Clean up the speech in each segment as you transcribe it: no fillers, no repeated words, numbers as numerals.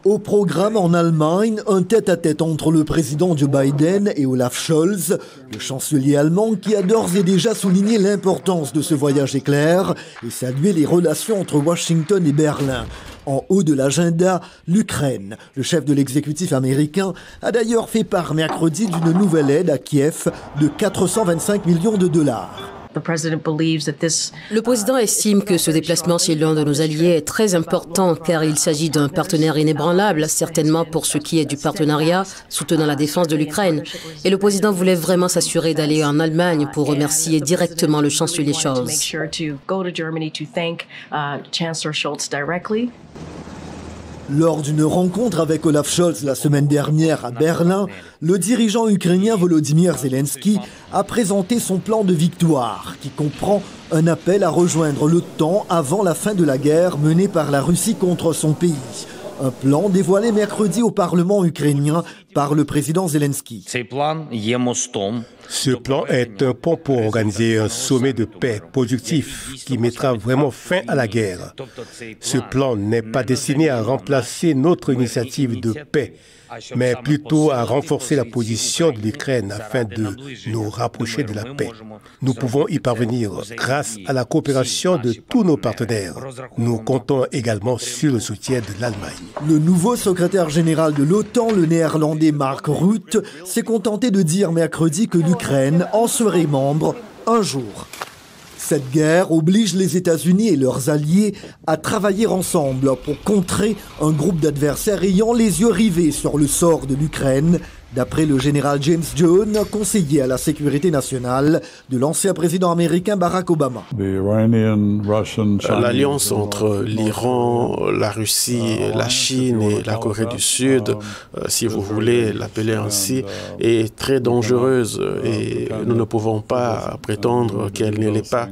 Au programme en Allemagne, un tête-à-tête entre le président Joe Biden et Olaf Scholz, le chancelier allemand qui a d'ores et déjà souligné l'importance de ce voyage éclair et salué les relations entre Washington et Berlin. En haut de l'agenda, l'Ukraine. Le chef de l'exécutif américain a d'ailleurs fait part mercredi d'une nouvelle aide à Kiev de 425 millions de dollars. Le président estime que ce déplacement chez l'un de nos alliés est très important car il s'agit d'un partenaire inébranlable, certainement pour ce qui est du partenariat soutenant la défense de l'Ukraine. Et le président voulait vraiment s'assurer d'aller en Allemagne pour remercier directement le chancelier Scholz. Lors d'une rencontre avec Olaf Scholz la semaine dernière à Berlin, le dirigeant ukrainien Volodymyr Zelensky a présenté son plan de victoire, qui comprend un appel à rejoindre l'OTAN avant la fin de la guerre menée par la Russie contre son pays. Un plan dévoilé mercredi au Parlement ukrainien par le président Zelensky. Ce plan est un pont pour organiser un sommet de paix productif qui mettra vraiment fin à la guerre. Ce plan n'est pas destiné à remplacer notre initiative de paix, mais plutôt à renforcer la position de l'Ukraine afin de nous rapprocher de la paix. Nous pouvons y parvenir grâce à la coopération de tous nos partenaires. Nous comptons également sur le soutien de l'Allemagne. Le nouveau secrétaire général de l'OTAN, le néerlandais Mark Rutte, s'est contenté de dire mercredi que l'Ukraine en serait membre un jour. Cette guerre oblige les États-Unis et leurs alliés à travailler ensemble pour contrer un groupe d'adversaires ayant les yeux rivés sur le sort de l'Ukraine, d'après le général James Jones, conseiller à la sécurité nationale de l'ancien président américain Barack Obama. L'alliance entre l'Iran, la Russie, la Chine et la Corée du Sud, si vous voulez l'appeler ainsi, est très dangereuse et nous ne pouvons pas prétendre qu'elle ne l'est pas.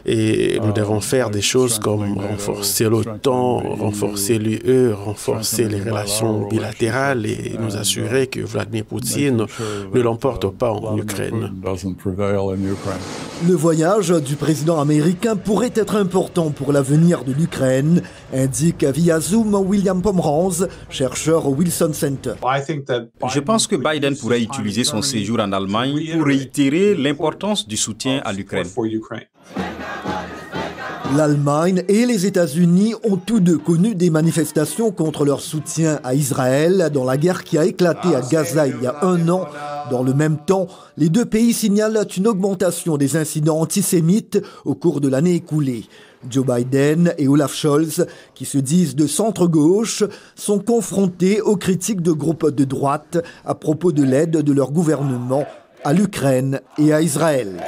Et nous devons faire des choses comme renforcer l'OTAN, renforcer l'UE, renforcer les relations bilatérales et nous assurer que Vladimir Poutine ne l'emporte pas en Ukraine. Le voyage du président américain pourrait être important pour l'avenir de l'Ukraine, indique via Zoom William Pomeranz, chercheur au Wilson Center. Je pense que Biden pourrait utiliser son séjour en Allemagne pour réitérer l'importance du soutien à l'Ukraine. L'Allemagne et les États-Unis ont tous deux connu des manifestations contre leur soutien à Israël dans la guerre qui a éclaté à Gaza il y a un an. Dans le même temps, les deux pays signalent une augmentation des incidents antisémites au cours de l'année écoulée. Joe Biden et Olaf Scholz, qui se disent de centre-gauche, sont confrontés aux critiques de groupes de droite à propos de l'aide de leur gouvernement à l'Ukraine et à Israël.